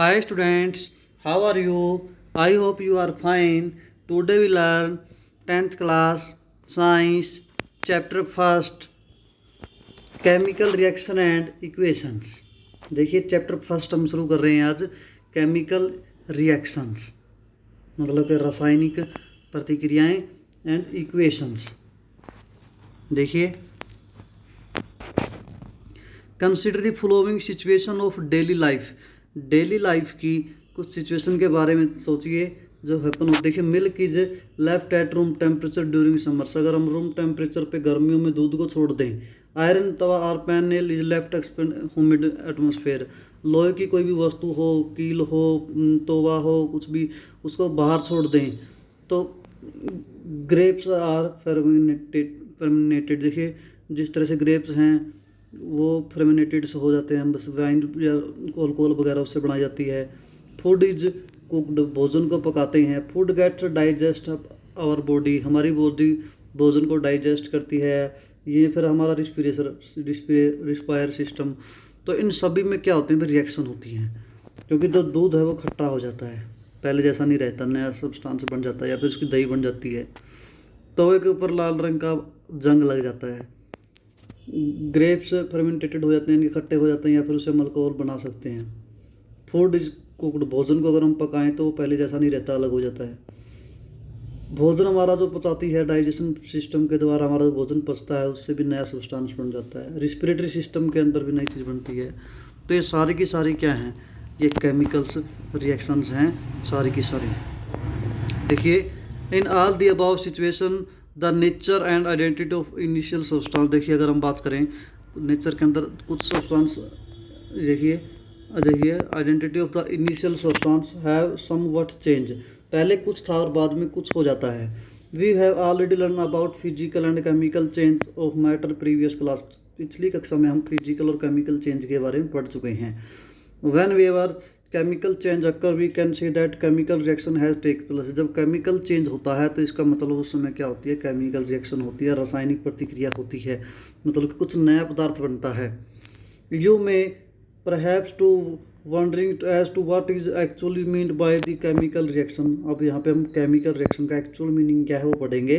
Hi students, how are you? I hope you are fine. Today we learn 10th class science chapter first chemical reaction and equations. देखिए chapter first हम शुरू कर रहे हैं आज chemical reactions मतलब कि रासायनिक प्रतिक्रियाएं एंड इक्वेशंस। देखिए consider the following situation of daily life की कुछ सिचुएशन के बारे में सोचिए जो हैपन हो। देखिए milk is left at room temperature during summers. अगर हम रूम टेम्परेचर पे गर्मियों में दूध को छोड़ दें। आयरन तवा or panel is left expand humid atmosphere. लोहे की कोई भी वस्तु हो, कील हो, तवा हो, कुछ भी उसको बाहर छोड़ दें तो ग्रेप्स आर फर्मिनेटेड। देखिए जिस तरह से ग्रेप्स हैं वो फर्मिनेटेड से हो जाते हैं, बस वाइन या अल्कोहल वगैरह उससे बनाई जाती है। फूड इज कुकड, भोजन को पकाते हैं। Food gets digest our body, हमारी बॉडी भोजन को डाइजेस्ट करती है। ये फिर हमारा रिस्पायर सिस्टम। तो इन सभी में क्या होते हैं, फिर रिएक्शन होती हैं क्योंकि जो दूध है वो खट्टा हो जाता है, पहले जैसा नहीं रहता, नया सब्सटेंस बन जाता है या फिर उसकी दही बन जाती है। तवे के ऊपर लाल रंग का जंग लग जाता है। ग्रेप्स फर्मेंटेटेड हो जाते हैं, इनके खट्टे हो जाते हैं या फिर उसे हम अल्कोहल बना सकते हैं। फूड इज कुकड, भोजन को अगर हम पकाएं तो वो पहले जैसा नहीं रहता, अलग हो जाता है। भोजन हमारा जो पचाती है, डाइजेशन सिस्टम के द्वारा हमारा जो भोजन पचता है उससे भी नया सब्सटेंस बन जाता है। रिस्पिरेटरी सिस्टम के अंदर भी नई चीज़ बनती है। तो ये सारी की सारी क्या हैं, ये केमिकल्स रिएक्शंस हैं सारी की सारी। देखिए in all the above situation the nature and identity of initial substance. देखिए अगर हम बात करें नेचर के अंदर कुछ सब्सटेंस, देखिए identity of the initial substance have somewhat change. पहले कुछ था और बाद में कुछ हो जाता है। We have already learn about physical and chemical change of matter previous class. पिछली कक्षा में हम फिजिकल और केमिकल चेंज के बारे में पढ़ चुके हैं। When we are chemical change occur we can say that chemical reaction has take place. जब केमिकल चेंज होता है तो इसका मतलब उस समय क्या होती है, केमिकल रिएक्शन होती है, रासायनिक प्रतिक्रिया होती है, मतलब कि कुछ नया पदार्थ बनता है। You may perhaps to wondering as to what is actually meant by the chemical reaction. अब यहाँ पे हम केमिकल रिएक्शन का एक्चुअल मीनिंग क्या है वो पढ़ेंगे।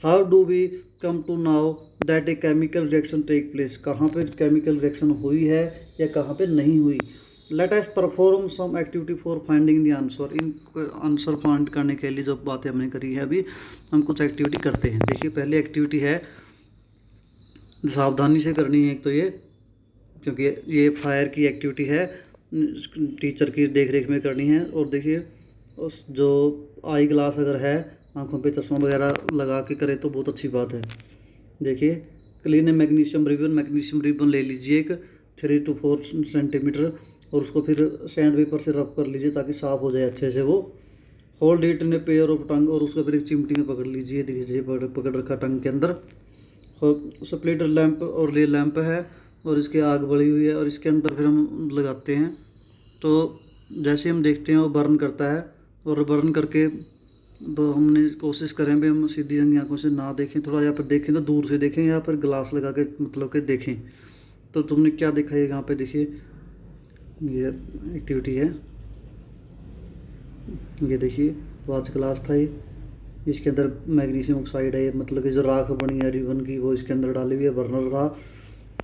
How do we come to know that a chemical reaction take place. कहाँ पे केमिकल रिएक्शन हुई है या कहाँ पे नहीं हुई। Let us perform some activity for finding the answer. इन आंसर फाइंड करने के लिए जो बातें हमने करी है अभी हम कुछ एक्टिविटी करते हैं। देखिए पहली एक्टिविटी है, सावधानी से करनी है एक तो ये, क्योंकि ये फायर की एक्टिविटी है, टीचर की देख रेख में करनी है। और देखिए उस जो आई ग्लास अगर है, आंखों पे चश्मा वगैरह लगा के करे तो बहुत अच्छी बात है। देखिए क्लीन मैग्नीशियम रिबन ले लीजिए एक 3 to 4 सेंटीमीटर और उसको फिर सैंड पेपर से रब कर लीजिए ताकि साफ़ हो जाए अच्छे से वो। Hold it in a pair of tongue, और उसको फिर एक चिमटी में पकड़ लीजिए। देखिए पकड़ रखा टंग के अंदर। स्प्लिट लैंप और ये लैंप है और इसकी आग बढ़ी हुई है और इसके अंदर फिर हम लगाते हैं तो जैसे हम देखते हैं वो बर्न करता है। और बर्न करके तो हमने कोशिश करें भी हम सीधी रंगी आंखों से ना देखें, थोड़ा यहाँ पर देखें तो दूर से देखें या फिर ग्लास लगा के मतलब कि देखें। तो तुमने क्या देखा है यहाँ पे, देखिए ये एक्टिविटी है, ये देखिए वाच ग्लास था ये, इसके अंदर मैग्नीशियम ऑक्साइड है, ये मतलब कि जो राख बनी है रिबन की वो इसके अंदर डाली हुई है। बर्नर था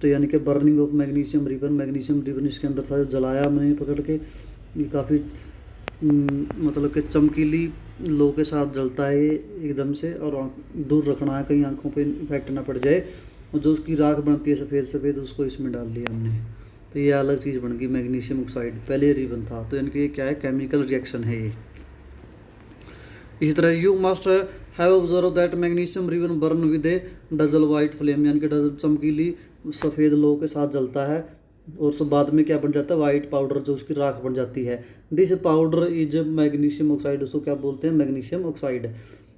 तो यानी कि बर्निंग ऑफ मैग्नीशियम रिबन इसके अंदर था, जलाया हमने पकड़ के। ये काफ़ी मतलब कि चमकीली लो के साथ जलता है ये एकदम से, और दूर रखना है कहीं आंखों पे इफेक्ट ना पड़ जाए। और जो उसकी राख बनती है सफ़ेद सफ़ेद उसको इसमें डाल दिया हमने, तो ये अलग चीज़ बन गई मैग्नीशियम ऑक्साइड। पहले रिबन था तो यानी कि ये क्या है, केमिकल रिएक्शन है ये। इसी तरह you must have observe that magnesium ribbon burn with A dazzle white flame, यानी कि डजल चमकीली सफ़ेद लो के साथ जलता है और सब बाद में क्या बन जाता है, वाइट पाउडर जो उसकी राख बन जाती है। This powder is magnesium oxide, उसको क्या बोलते हैं, magnesium oxide.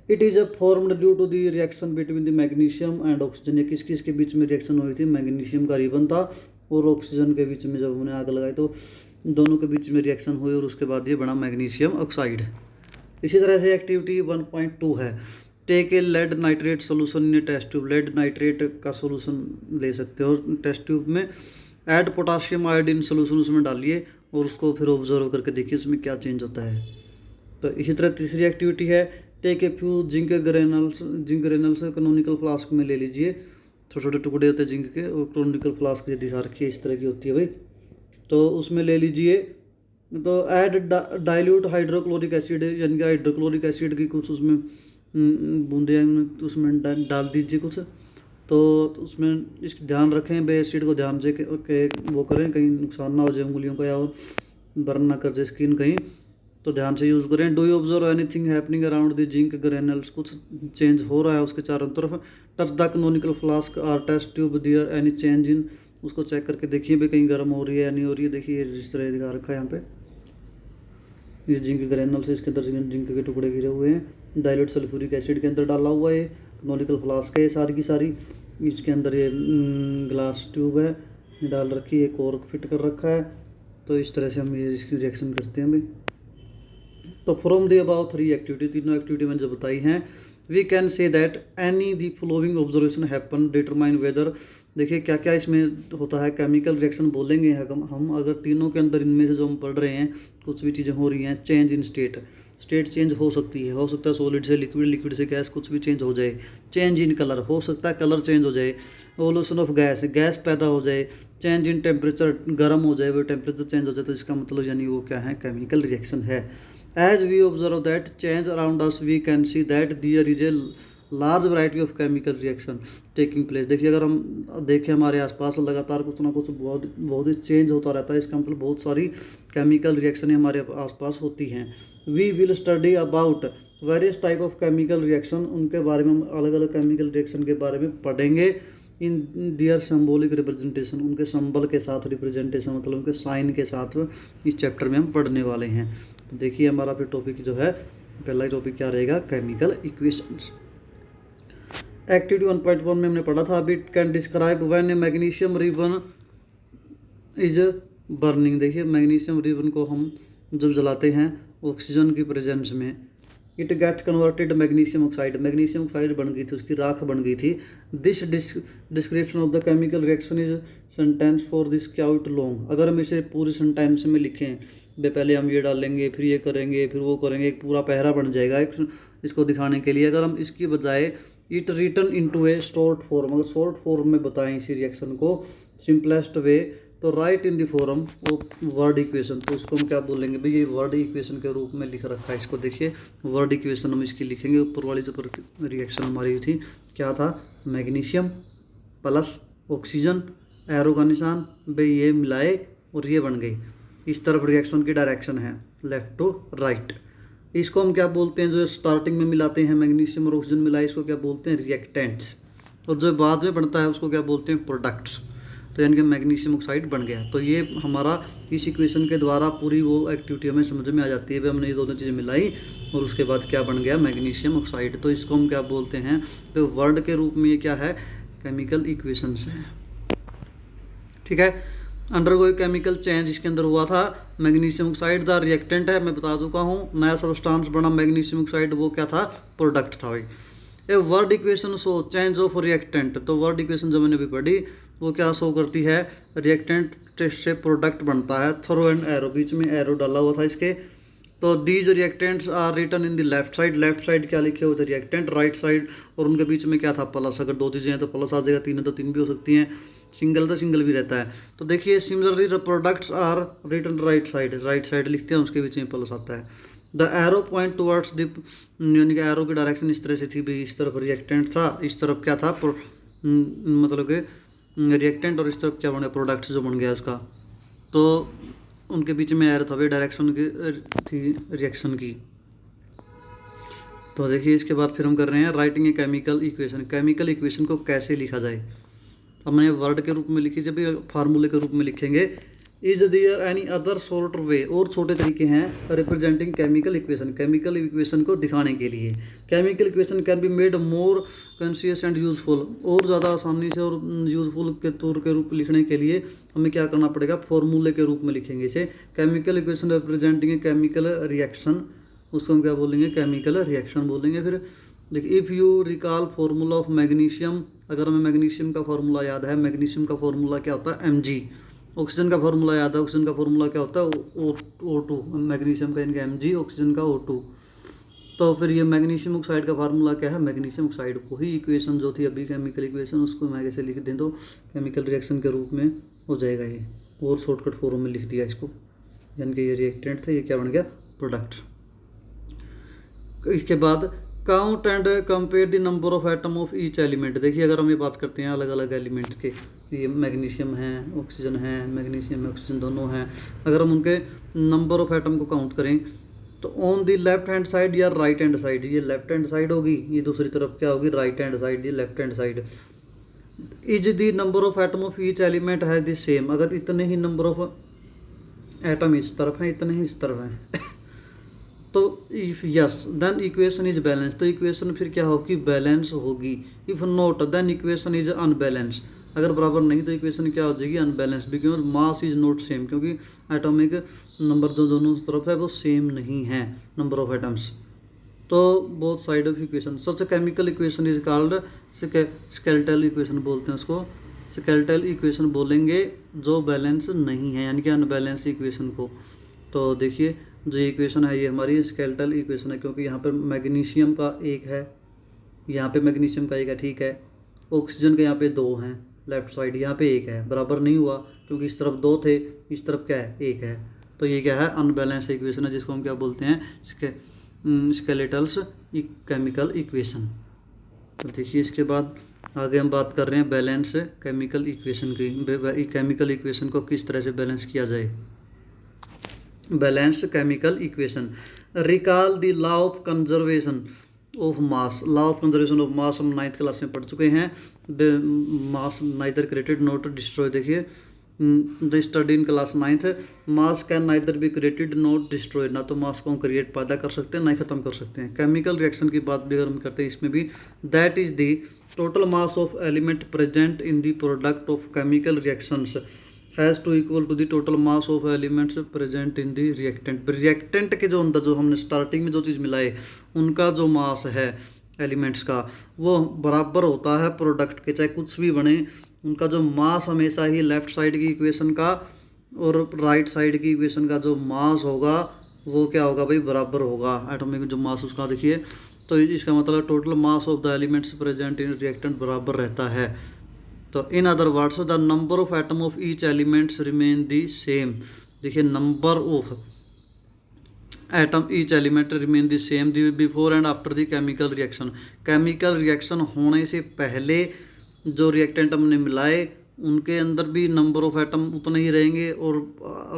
It is formed due to the reaction between the magnesium and oxygen. ये किस के बीच में रिएक्शन हुई थी, मैग्नीशियम का रिबन था और ऑक्सीजन के बीच में जब हमने आग लगाई तो दोनों के बीच में रिएक्शन हुई और उसके बाद ये बना मैग्नीशियम ऑक्साइड। इसी तरह से एक्टिविटी 1.2 है, take a lead nitrate solution in test tube. Lead nitrate का सोल्यूशन ले सकते हो टेस्ट ट्यूब में। ऐड पोटाशियम आयोडीन सोल्यूशन उसमें डालिए और उसको फिर ऑब्जर्व करके देखिए उसमें क्या चेंज होता है। तो इसी तरह तीसरी एक्टिविटी है, take a few zinc granules canonical flask में ले लीजिए। छोटे छोटे टुकड़े होते हैं जिंक के, और कैनोनिकल फ्लास्क जो दिखा रखी है इस तरह की होती है भाई, तो उसमें ले लीजिए। तो ऐड डाइल्यूट हाइड्रोक्लोरिक एसिड, यानी कि हाइड्रोक्लोरिक एसिड की कुछ उसमें बूंदे उसमें डाल दीजिए कुछ। तो उसमें इसका ध्यान रखें, बे एसिड को ध्यान से वो करें, कहीं नुकसान ना हो जाए उंगलियों का, या बर्न ना कर जाए स्किन कहीं, तो ध्यान से यूज़ करें। Do you observe anything happening around the zinc granules, कुछ चेंज हो रहा है उसके चारों तरफ। Touch the canonical flask or test tube there any change in, उसको चेक करके देखिए भाई कहीं गर्म हो रही है या नहीं हो रही है। देखिए जिस तरह दिखा रखा है यहाँ पे, इस जिंक ग्रेनल्स, इसके अंदर जिंक के टुकड़े गिरे हुए हैं, डाइल्यूट सल्फ्यूरिक एसिड के अंदर डाला हुआ है, कैनोनिकल फ्लास्क है सारी की सारी, इसके अंदर ये ग्लास ट्यूब है डाल रखी है, कॉर्क फिट कर रखा है। तो इस तरह से हम ये इसकी रिएक्शन करते हैं भाई। तो फ्रॉम दी अबाउट 3 एक्टिविटी, तीनों एक्टिविटी मैंने जो बताई हैं, we can say that any the following observation happen determine whether. देखिए क्या क्या इसमें होता है, केमिकल रिएक्शन बोलेंगे हम अगर तीनों के अंदर इनमें से जो हम पढ़ रहे हैं कुछ भी चीज़ें हो रही हैं। Change in state, state change हो सकती है, हो सकता है सॉलिड से लिक्विड, लिक्विड से गैस, कुछ भी चेंज हो जाए। चेंज इन कलर, हो सकता है कलर चेंज हो जाए। एवोल्यूशन ऑफ गैस, गैस पैदा हो जाए। चेंज इन टेम्परेचर, गर्म हो जाए, वो टेम्परेचर चेंज हो जाए, तो इसका मतलब यानी वो क्या है, केमिकल रिएक्शन है। As we observe that change around us, we can see that there is a large variety of chemical reaction taking place। देखिए अगर हम देखें हमारे आसपास लगातार कुछ ना कुछ बहुत ही चेंज होता रहता है, इसका मतलब बहुत सारी केमिकल रिएक्शन हमारे आसपास होती हैं। We will study about various type of chemical reaction, उनके बारे में हम अलग अलग केमिकल रिएक्शन के बारे में पढ़ेंगे। इन दियर सिंबॉलिक रिप्रेजेंटेशन, उनके सिंबल के साथ रिप्रेजेंटेशन, मतलब उनके साइन के साथ इस चैप्टर में हम पढ़ने वाले हैं। तो देखिए हमारा फिर टॉपिक जो है, पहला टॉपिक क्या रहेगा, केमिकल इक्वेशंस। एक्टिविटी 1.1 में हमने पढ़ा था अभी, can describe when a magnesium ribbon is burning. देखिए मैग्नीशियम रिबन को हम जब जलाते हैं ऑक्सीजन की प्रेजेंस में, it gets converted magnesium oxide, magnesium oxide बन गई थी, उसकी राख बन गई थी। This description of the chemical reaction is sentence for this quite long. अगर हम इसे पूरी सेंटेंस में लिखें, पहले हम ये डालेंगे, फिर ये करेंगे, फिर वो करेंगे, एक पूरा पैरा बन जाएगा इसको दिखाने के लिए। अगर हम इसकी बजाय it written into a short form, अगर शॉर्ट फॉर्म में बताएं इसी रिएक्शन को सिंपलेस्ट वे, तो right in the form of word equation, तो उसको हम क्या बोलेंगे भाई, ये वर्ड इक्वेशन के रूप में लिख रखा है इसको। देखिए वर्ड इक्वेशन हम इसकी लिखेंगे। ऊपर वाली जो रिएक्शन हमारी थी क्या था, मैग्नीशियम प्लस ऑक्सीजन, एरो का निशान भाई ये मिलाए और ये बन गई। इस तरफ रिएक्शन की डायरेक्शन है लेफ्ट टू राइट। इसको हम क्या बोलते हैं, जो स्टार्टिंग में मिलाते हैं मैग्नीशियम और ऑक्सीजन मिलाए, इसको क्या बोलते हैं, रिएक्टेंट्स। और जो बाद में बनता है उसको क्या बोलते हैं, प्रोडक्ट्स। तो यानी कि मैग्नीशियम ऑक्साइड बन गया। तो ये हमारा इस इक्वेशन के द्वारा पूरी वो एक्टिविटी हमें समझ में आ जाती है भाई, हमने ये दोनों चीज़ें मिलाई और उसके बाद क्या बन गया, मैग्नीशियम ऑक्साइड। तो इसको हम क्या बोलते हैं, तो वर्ड के रूप में ये क्या है, केमिकल इक्वेशंस है। ठीक है, अंडर कोई केमिकल चेंज इसके अंदर हुआ था। मैग्नीशियम ऑक्साइड द रिएक्टेंट है, मैं बता चुका हूँ। नया सब्सटेंस बना मैग्नीशियम ऑक्साइड, वो क्या था, प्रोडक्ट था भाई। A word equation show change of reactant, तो वर्ड इक्वेशन जो मैंने भी पढ़ी वो क्या शो करती है, रिएक्टेंट से प्रोडक्ट बनता है। थ्रो एंड एरो, बीच में एरो डाला हुआ था इसके। तो these reactants are written in the left side, left side क्या लिखे हुए थे, रिएक्टेंट, राइट साइड, और उनके बीच में क्या था, प्लस। अगर दो चीज़ें हैं तो प्लस आ जाएगा, तीन है तो तीन भी हो सकती हैं, सिंगल तो सिंगल भी रहता है। तो देखिए similarly the products are written right side, right side लिखते हैं उसके बीच में प्लस आता है। The arrow point towards the, यानी कि एरो की डायरेक्शन इस तरह से थी भी, इस तरफ रिएक्टेंट था, इस तरफ क्या था, मतलब कि रिएक्टेंट, और इस तरफ क्या बन गया, प्रोडक्ट्स जो बन गया उसका। तो उनके बीच में एरो था भाई, डायरेक्शन की थी रिएक्शन की। तो देखिए इसके बाद फिर हम कर रहे हैं writing a chemical equation. Chemical equation को कैसे लिखा जाए, हमने वर्ड के रूप में लिखी, जब फार्मूले के रूप में लिखेंगे। Is there any other shorter way, और छोटे तरीके हैं representing chemical equation, chemical equation को दिखाने के लिए। Chemical equation can be made more conscious and useful, और ज़्यादा आसानी से और यूजफुल के तौर के रूप लिखने के लिए हमें क्या करना पड़ेगा, फॉर्मूले के रूप में लिखेंगे इसे। केमिकल इक्वेशन रिप्रेजेंटिंग ए केमिकल रिएक्शन, उसको हम क्या बोलेंगे, केमिकल रिएक्शन बोलेंगे। फिर देखिए if you recall formula of magnesium, अगर हमें मैग्नीशियम का फार्मूला याद है, मैग्नीशियम का फार्मूला क्या होता है, Mg। ऑक्सीजन का फॉर्मूला याद है, ऑक्सीजन का फॉर्मूला क्या होता है, O2, मैग्नीशियम का इनका Mg, ऑक्सीजन का O2। तो फिर ये मैग्नीशियम ऑक्साइड का फार्मूला क्या है, मैग्नीशियम ऑक्साइड को ही इक्वेशन जो थी अभी केमिकल इक्वेशन, उसको मैं कैसे लिख दें तो केमिकल रिएक्शन के रूप में हो जाएगा ये, और शॉर्टकट फॉर्म में लिख दिया इसको, यानी कि ये रिएक्टेंट था, ये क्या बन गया, प्रोडक्ट। इसके बाद count and compare the number of atom of each element. देखिए अगर हम ये बात करते हैं अलग अलग एलिमेंट के, ये मैग्नीशियम है, ऑक्सीजन है, मैग्नीशियम में ऑक्सीजन दोनों हैं, अगर हम उनके नंबर ऑफ एटम को काउंट करें तो on the left hand side या राइट हैंड साइड, ये लेफ्ट हैंड साइड होगी, ये दूसरी तरफ क्या होगी, राइट हैंड साइड, ये left hand side. Is the number of atom of each element है द सेम, अगर इतने ही नंबर ऑफ एटम इस तरफ हैं, इतने ही इस तरफ हैं तो if yes then equation is balance, तो इक्वेशन फिर क्या होगी, बैलेंस होगी। If not then equation is unbalance, अगर बराबर नहीं तो इक्वेशन क्या हो जाएगी, unbalance, because mass is not same, क्योंकि एटॉमिक नंबर जो दोनों तरफ है वो सेम नहीं है, नंबर ऑफ एटम्स। तो both side of equation, such chemical equation is called skeletal equation बोलते हैं उसको, स्केलेटल इक्वेशन बोलेंगे जो बैलेंस नहीं है, यानी कि अनबैलेंस इक्वेशन को। तो देखिए जो इक्वेशन है ये हमारी स्केलेटल इक्वेशन है, क्योंकि यहाँ पर मैग्नीशियम का एक है, यहाँ पे मैग्नीशियम का एक है, ठीक है, ऑक्सीजन के यहाँ पे दो हैं लेफ्ट साइड, यहाँ पे एक है, बराबर नहीं हुआ क्योंकि इस तरफ दो थे, इस तरफ क्या है, एक है, तो ये क्या है, अनबैलेंस इक्वेशन है, जिसको हम क्या बोलते हैं, स्केलेटल्स केमिकल इक्वेशन। तो देखिए इसके बाद आगे हम बात कर रहे हैं बैलेंस केमिकल इक्वेशन की, केमिकल इक्वेशन को किस तरह से बैलेंस किया जाए। Balanced chemical equation, recall the law of conservation of mass, law of conservation of mass हम 9th क्लास में पढ़ चुके हैं। The mass neither created not destroy, देखिए the study in class 9th, mass can neither be created not destroy, ना तो मास को हम क्रिएट पैदा कर सकते हैं ना ही ख़त्म कर सकते हैं। केमिकल रिएक्शन की बात भी अगर हम करते हैं इसमें भी, that is the total mass of element present in the product of chemical reactions has to equal to the total mass of elements present in the reactant. Reactant के जो अंदर जो हमने स्टार्टिंग में जो चीज़ मिलाए उनका जो मास है एलिमेंट्स का वो बराबर होता है प्रोडक्ट के, चाहे कुछ भी बने उनका जो मास हमेशा ही लेफ्ट साइड की इक्वेशन का और राइट साइड की इक्वेशन का जो मास होगा वो क्या होगा भाई, बराबर होगा एटॉमिक जो मास उसका। देखिए तो इसका मतलब total mass of the elements present in reactant बराबर रहता है। तो in other words the number of atom of each elements remain the same. देखिए number of atom each element remain the same before and after the chemical reaction. Chemical reaction होने से पहले जो reactant हमने मिलाए उनके अंदर भी नंबर ऑफ एटम उतने ही रहेंगे और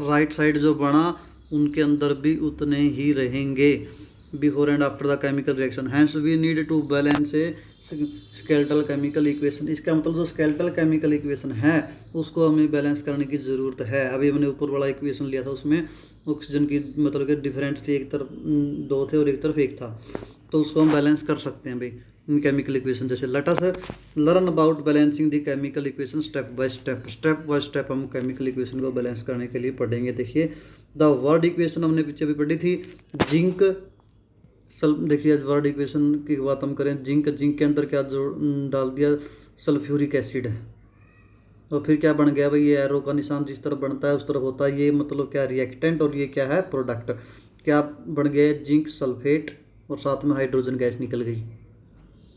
राइट साइड जो बना उनके अंदर भी उतने ही रहेंगे before and after the chemical reaction. Hence we need to balance a skeletal chemical equation. इसका मतलब जो स्केलेटल केमिकल इक्वेशन है उसको हमें बैलेंस करने की ज़रूरत है। अभी हमने ऊपर वाला इक्वेशन लिया था उसमें ऑक्सीजन की मतलब कि डिफरेंट थी, एक तरफ दो थे और एक तरफ एक था, तो उसको हम बैलेंस कर सकते हैं भाई इन केमिकल इक्वेशन। जैसे let us learn about balancing the chemical equation step by step हम केमिकल इक्वेशन को बैलेंस करने के लिए पढ़ेंगे। देखिए द वर्ड इक्वेशन हमने पीछे भी पढ़ी थी, जिंक देखिए आज वर्ड इक्वेशन की बात हम करें, जिंक के अंदर क्या डाल दिया, सल्फ्यूरिक एसिड है, और फिर क्या बन गया भाई, ये एरो का निशान जिस तरफ बनता है उस तरफ होता है, ये मतलब क्या रिएक्टेंट और ये क्या है प्रोडक्ट, क्या बन गया जिंक सल्फेट और साथ में हाइड्रोजन गैस निकल गई।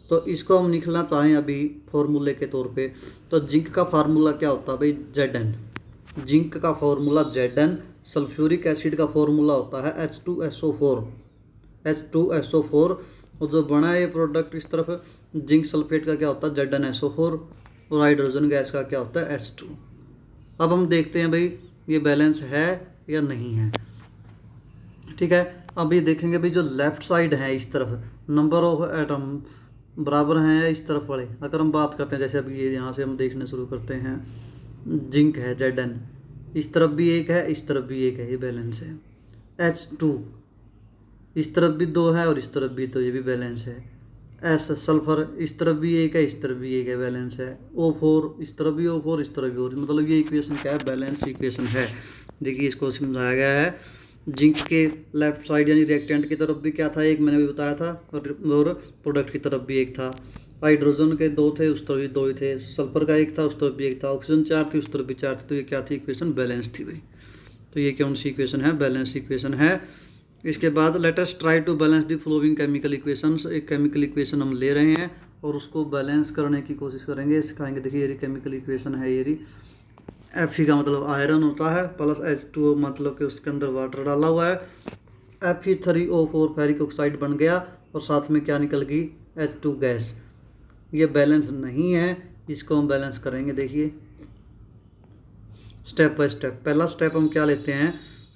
तो इसको हम निकलना चाहें अभी फॉर्मूले के तौर पे, तो जिंक का फार्मूला क्या होता है भाई Zn, जिंक का फार्मूला Zn, सल्फ्यूरिक एसिड का फार्मूला होता है H2SO4 और जो बना है ये प्रोडक्ट इस तरफ जिंक सल्फेट का क्या होता है ZnSO4 और हाइड्रोजन गैस का क्या होता है H2। अब हम देखते हैं भाई ये बैलेंस है या नहीं है, ठीक है। अब ये देखेंगे भाई जो लेफ्ट साइड है इस तरफ नंबर ऑफ एटम बराबर हैं इस तरफ वाले। अगर हम बात करते हैं जैसे अभी ये यहाँ से हम देखने शुरू करते हैं, जिंक है Zn, इस तरफ भी एक है इस तरफ भी एक है, ये बैलेंस है। H2 इस तरफ भी दो है और इस तरफ भी, तो ये भी बैलेंस है। S सल्फर इस तरफ भी एक है इस तरफ भी एक है, बैलेंस है। O4 इस तरफ भी O4 इस तरफ भी O, मतलब ये इक्वेशन क्या है, बैलेंस इक्वेशन है। देखिए इसको समझाया गया है जिंक के लेफ्ट साइड यानी रिएक्टेंट की तरफ भी क्या था, एक मैंने भी बताया था, और प्रोडक्ट की तरफ भी एक था। हाइड्रोजन के दो थे, उस तरफ भी दो ही थे। सल्फर का एक था, उस तरफ भी एक था। ऑक्सीजन 4 थी, उस तरफ भी 4 थी। तो ये क्या थी इक्वेशन, बैलेंस थी भाई। तो ये कौन सी इक्वेशन है, बैलेंस इक्वेशन है। इसके बाद let us try to balance the following chemical equations. एक केमिकल इक्वेशन हम ले रहे हैं और उसको बैलेंस करने की कोशिश करेंगे, सिखाएंगे। देखिए ये केमिकल इक्वेशन है, ये Fe का मतलब आयरन होता है, प्लस H2O मतलब कि उसके अंदर वाटर डाला हुआ है। Fe3O4 फेरिक ऑक्साइड बन गया और साथ में क्या निकल गई, H2 गैस। ये बैलेंस नहीं है, इसको हम बैलेंस करेंगे। देखिए स्टेप बाय स्टेप। पहला स्टेप हम क्या लेते हैं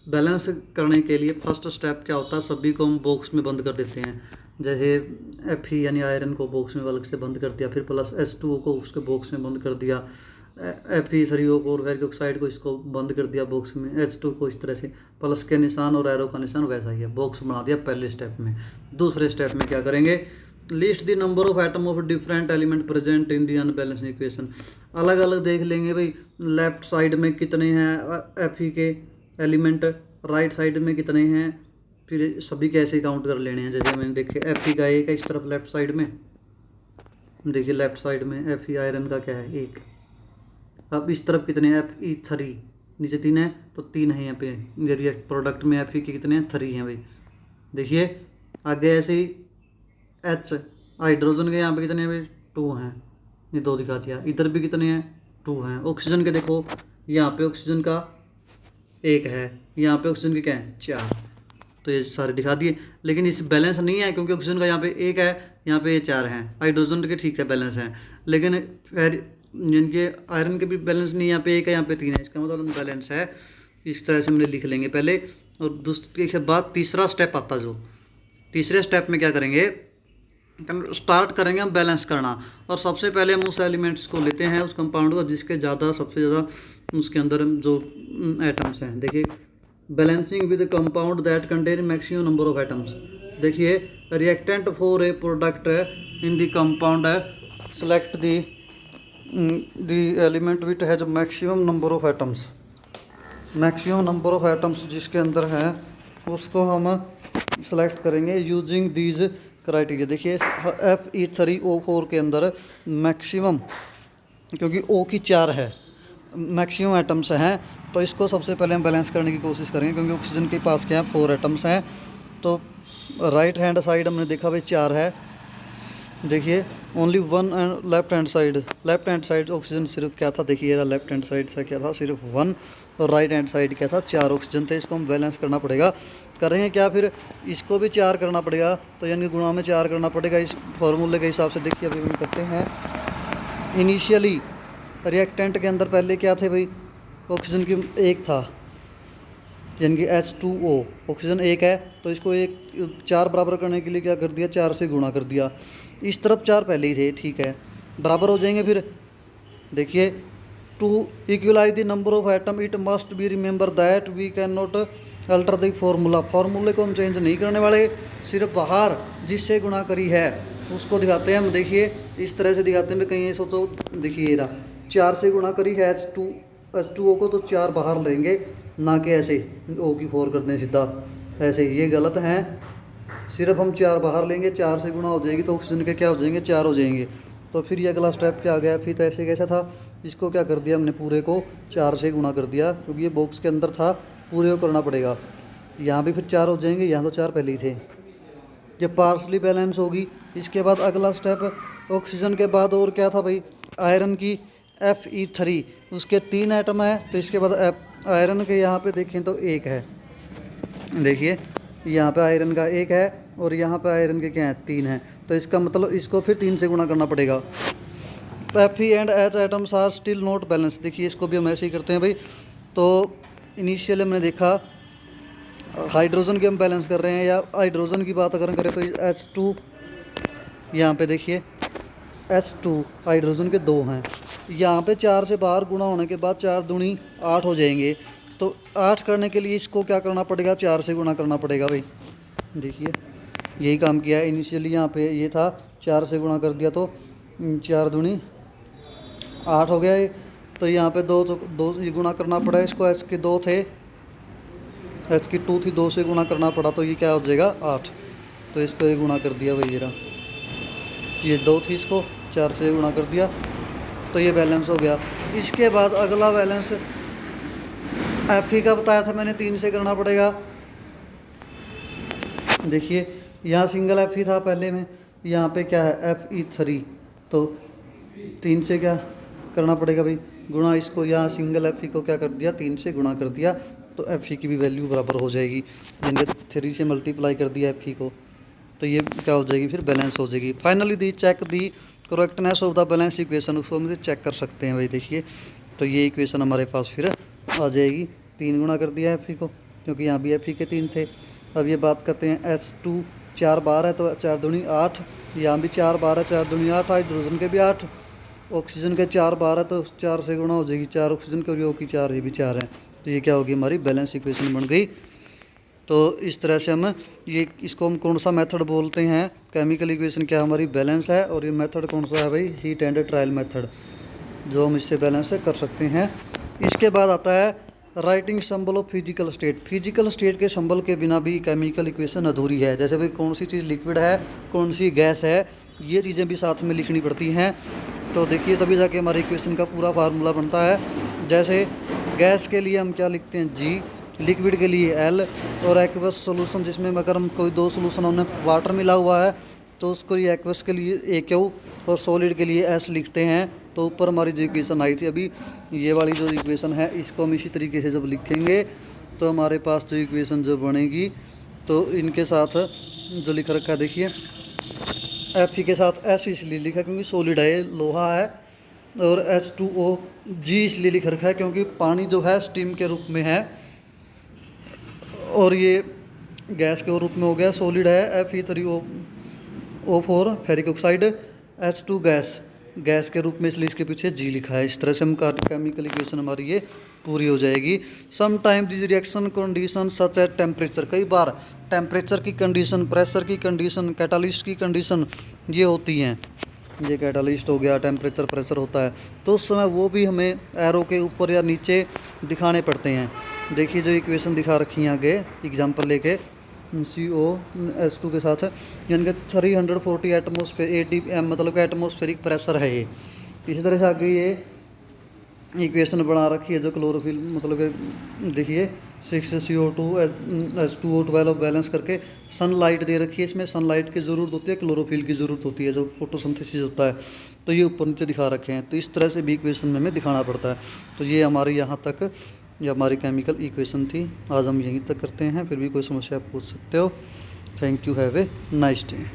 बैलेंस करने के लिए। फर्स्ट स्टेप क्या होता है, सभी को हम बॉक्स में बंद कर देते हैं। जैसे Fe यानी आयरन को बॉक्स में अलग से बंद कर दिया, फिर प्लस H2O को उसके बॉक्स में बंद कर दिया, Fe3O4 फेरिक ऑक्साइड को इसको बंद कर दिया बॉक्स में, H2 को इस तरह से प्लस के निशान और एरो का निशान वैसा ही है, बॉक्स बना दिया पहले स्टेप में। दूसरे स्टेप में क्या करेंगे, list the number of atom of different element present in the unbalanced equation. अलग अलग देख लेंगे भाई, लेफ्ट साइड में कितने हैं Fe के एलिमेंट, राइट साइड में कितने हैं, फिर सभी कैसे काउंट कर लेने हैं। जैसे मैंने देखे Fe का एक है इस तरफ लेफ्ट साइड में, देखिए लेफ्ट साइड में Fe आयरन का क्या है, एक। अब इस तरफ कितने हैं, Fe3 नीचे 3 है तो 3 है यहाँ पे। ये प्रोडक्ट में Fe के कितने हैं, 3 हैं भाई। देखिए आगे ऐसे ही H हाइड्रोजन के यहाँ पे कितने हैं भाई, 2 हैं, ये 2 दिखा दिया। इधर भी कितने हैं, 2 हैं। ऑक्सीजन के देखो यहाँ पे ऑक्सीजन का 1 है, यहाँ पे ऑक्सीजन के क्या है, 4। तो ये सारे दिखा दिए, लेकिन इस बैलेंस नहीं है क्योंकि ऑक्सीजन का यहाँ पे 1 है, यहाँ पे ये 4 हैं। हाइड्रोजन के ठीक है बैलेंस है, लेकिन फिर जिनके आयरन के भी बैलेंस नहीं, यहाँ पे 1 है, यहाँ पे 3 है, इसका मतलब बैलेंस है। इस तरह से हम लिख लेंगे पहले। और दूसरे के बाद तीसरा स्टेप आता, जो तीसरे स्टेप में क्या करेंगे, स्टार्ट करेंगे हम बैलेंस करना। और सबसे पहले हम उस एलिमेंट्स को लेते हैं, उस कंपाउंड को जिसके ज़्यादा सबसे ज़्यादा उसके अंदर जो एटम्स हैं। देखिए balancing with compound that contain maximum number of atoms. देखिए reactant for a product in the compound है, select the element which has maximum number of atoms. Maximum number of atoms जिसके अंदर है उसको हम सेलेक्ट करेंगे यूजिंग दीज क्राइटेरिया। देखिए Fe3O4 के अंदर मैक्सिमम, क्योंकि O की 4 है, मैक्सिमम एटम्स हैं, तो इसको सबसे पहले हम बैलेंस करने की कोशिश करेंगे। क्योंकि ऑक्सीजन के पास क्या है, 4 एटम्स हैं। तो राइट हैंड साइड हमने देखा भाई 4 है, देखिए only 1 and left hand side oxygen सिर्फ क्या था, देखिए लेफ्ट हैंड साइड से क्या था, सिर्फ 1, और राइट हैंड साइड क्या था, 4 ऑक्सीजन थे। इसको हम बैलेंस करना पड़ेगा। करेंगे क्या, फिर इसको भी 4 करना पड़ेगा, तो यानी गुणा में 4 करना पड़ेगा इस फॉर्मूले के हिसाब से। देखिए अभी हम करते हैं। इनिशियली रिएक्टेंट के अंदर पहले क्या थे भाई, ऑक्सीजन की 1 था, यानी कि H2O, ऑक्सीजन 1 है, तो इसको 4 बराबर करने के लिए क्या कर दिया, 4 से गुणा कर दिया। इस तरफ 4 पहले ही थे, ठीक है, बराबर हो जाएंगे। फिर देखिए to equalize the number of atom it must be remember that we can not alter the formula. फॉर्मूले को हम चेंज नहीं करने वाले, सिर्फ बाहर जिससे गुणा करी है उसको दिखाते हैं हम। देखिए इस तरह से दिखाते हैं, कहीं सोचो, देखिए ये रहा, 4 से गुणा करी है H2O को, तो 4 बाहर लेंगे, ना कि ऐसे O की 4 करते हैं सीधा ऐसे, ये गलत है। सिर्फ हम 4 बाहर लेंगे, 4 से गुणा हो जाएगी तो ऑक्सीजन के क्या हो जाएंगे, 4 हो जाएंगे। तो फिर ये अगला स्टेप क्या आ गया, फिर तो ऐसे कैसा था, इसको क्या कर दिया हमने, पूरे को 4 से गुणा कर दिया, क्योंकि ये बॉक्स के अंदर था, पूरे को करना पड़ेगा। यहाँ भी फिर 4 हो जाएंगे, यहाँ तो 4 पहले ही थे, ये पार्सली बैलेंस होगी। इसके बाद अगला स्टेप, ऑक्सीजन के बाद और क्या था भाई, आयरन की Fe3, उसके 3 एटम है, तो इसके बाद आयरन के यहाँ पे देखें तो 1 है। देखिए यहाँ पे आयरन का 1 है और यहाँ पे आयरन के क्या है, 3 है, तो इसका मतलब इसको फिर 3 से गुणा करना पड़ेगा। Fe and H atoms are still not balance. देखिए इसको भी हम ऐसे ही करते हैं भाई। तो इनिशियली हमने देखा हाइड्रोजन के हम बैलेंस कर रहे हैं, या हाइड्रोजन की बात अगर करें तो H2, यहाँ पे देखिए H2 हाइड्रोजन के 2 हैं, यहाँ पे 4 से बाहर गुणा होने के बाद 4 दूनी 8 हो जाएंगे। तो 8 करने के लिए इसको क्या करना पड़ेगा, 4 से गुणा करना पड़ेगा भाई। देखिए यही काम किया है। इनिशियली यहाँ पे ये था, 4 से गुणा कर दिया तो 4 दूनी 8 हो गया। तो यहाँ पे 2 गुणा करना पड़ा इसको, एस के 2 थे, एच की 2 थी, 2 से गुणा करना पड़ा तो ये क्या हो जाएगा 8। तो इसको ये गुणा कर दिया भाई, ये रहा, ये 2 थी, इसको 4 से गुणा कर दिया तो ये बैलेंस हो गया। इसके बाद अगला बैलेंस एफ ई का बताया था मैंने, 3 से करना पड़ेगा। देखिए यहाँ सिंगल एफ ई था पहले में, यहाँ पे क्या है एफ ई 3, तो 3 से क्या करना पड़ेगा भाई गुणा, इसको यहाँ सिंगल एफ ई को क्या कर दिया 3 से गुणा कर दिया तो एफ ई की भी वैल्यू बराबर हो जाएगी। जिनके 3 से मल्टीप्लाई कर दिया एफ ई को तो ये क्या हो जाएगी फिर बैलेंस हो जाएगी। Finally the check the correctness of the balance equation, उसको हम चेक कर सकते हैं भाई। देखिए तो ये इक्वेशन हमारे पास फिर आ जाएगी, 3 गुणा कर दिया एफ ई को क्योंकि यहाँ भी एफ ई के 3 थे। अब ये बात करते हैं H2 4 बार है तो 4 दूनी 8, यहाँ भी 4 बार है 4 दूनी 8, हाइड्रोजन के भी 8, ऑक्सीजन के 4 बार है तो 4 से गुणा हो जाएगी, 4 ऑक्सीजन के और की 4 ये भी 4 है, तो ये क्या होगी हमारी बैलेंस इक्वेशन बन गई। तो इस तरह से हम ये इसको हम कौन सा मेथड बोलते हैं, केमिकल इक्वेशन क्या हमारी बैलेंस है, और ये मेथड कौन सा है भाई हीट एंड ट्रायल मेथड, जो हम इससे बैलेंस कर सकते हैं। इसके बाद आता है writing symbol of physical state. Physical state के सिंबल के बिना भी केमिकल इक्वेशन अधूरी है। जैसे भाई कौन सी चीज़ लिक्विड है, कौन सी गैस है, ये चीज़ें भी साथ में लिखनी पड़ती हैं। तो देखिए तभी जाके हमारे इक्वेशन का पूरा फार्मूला बनता है। जैसे गैस के लिए हम क्या लिखते हैं G, लिक्विड के लिए L, और एक्वस सॉल्यूशन जिसमें अगर हम कोई 2 सॉल्यूशन हमने वाटर मिला हुआ है तो उसको ये एक्वस के लिए AQ और सॉलिड के लिए S लिखते हैं। तो ऊपर हमारी जो इक्वेशन आई थी अभी, ये वाली जो इक्वेशन है इसको हम इसी तरीके से जब लिखेंगे तो हमारे पास जो इक्वेशन जो बनेगी तो इनके साथ जो लिखा रखा है देखिए एफ ई के साथ S इसलिए लिखा क्योंकि सॉलिड है, ये लोहा है, और H2O G इसलिए लिखा रखा है क्योंकि पानी जो है स्टीम के रूप में है, और ये गैस के रूप में हो गया, सॉलिड है Fe3O4 ferric oxide, H2 gas के रूप में, इसलिए इसके पीछे G लिखा है। इस तरह से हम केमिकल इक्वेशन हमारी ये पूरी हो जाएगी। Some time this reaction condition such as temperature, कई बार टेम्परेचर की कंडीशन, प्रेशर की कंडीशन, कैटालिस्ट की कंडीशन ये होती हैं। ये कैटालिस्ट हो गया, टेम्परेचर प्रेशर होता है, तो उस समय वो भी हमें एरो के ऊपर या नीचे दिखाने पड़ते हैं। देखिए जो इक्वेशन दिखा रखी है आगे एग्जांपल लेके COH2 के साथ, यानी कि 340 एटमोसफेयर ATM मतलब कि एटमोस्फेरिक प्रेशर है ये। इसी तरह से आगे ये इक्वेशन बना रखी है जो क्लोरोफिल मतलब कि देखिए 6CO2 H2O 12 बैलेंस करके सनलाइट दे रखी है। इसमें सनलाइट की ज़रूरत होती है, क्लोरोफिल की ज़रूरत होती है, जो फोटोसिंथेसिस होता है, तो ये ऊपर नीचे दिखा रखे हैं। तो इस तरह से भी इक्वेशन में हमें दिखाना पड़ता है। तो ये हमारे यहाँ तक ये हमारी केमिकल इक्वेशन थी। आज हम यहीं तक करते हैं, फिर भी कोई समस्या आप पूछ सकते हो। Thank you, have a nice day.